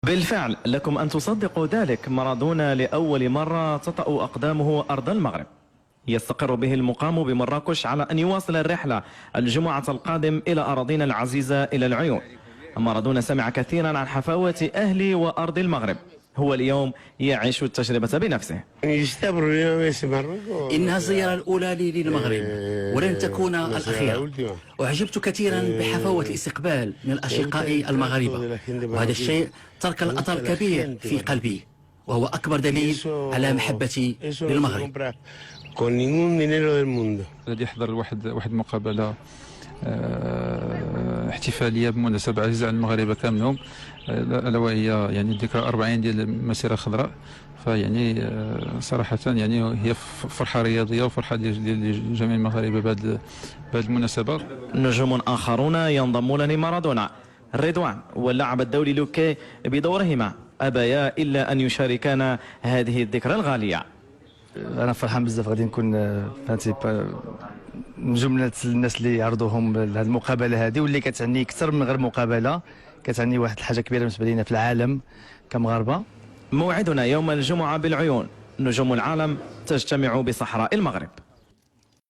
بالفعل لكم أن تصدقوا ذلك، مارادونا لأول مرة تطأ أقدامه أرض المغرب. يستقر به المقام بمراكش على أن يواصل الرحلة الجمعة القادم إلى أراضينا العزيزة إلى العيون. مارادونا سمع كثيرا عن حفاوة أهل وأرض المغرب، هو اليوم يعيش التجربة بنفسه. إنها الزيارة الأولى لي للمغرب ولن تكون الأخيرة. أعجبت كثيرا بحفاوة الاستقبال من الأشقاء المغاربة، وهذا الشيء ترك الأثر الكبير في قلبي، وهو أكبر دليل على محبتي للمغرب. الذي يحضر واحد مقابلة احتفاليه بمناسبه عزيزه على المغاربه كاملهم، الا وهي يعني الذكرى 40 ديال المسيره الخضراء. فيعني صراحه يعني هي فرحه رياضيه وفرحه ديال جميع المغاربه بهذه المناسبه. نجوم اخرون ينضمون لمارادونا، رضوان واللاعب الدولي لوكي بدورهما ابيا الا ان يشاركانا هذه الذكرى الغاليه. انا فرحان بزاف، غادي نكون فهمتي من جمله الناس اللي يعرضوهم لهذه المقابله هذه، واللي كتعني اكثر من غير مقابله، كتعني واحد الحاجه كبيره بالنسبه لنا في العالم كمغاربه. موعدنا يوم الجمعه بالعيون، نجوم العالم تجتمع بصحراء المغرب.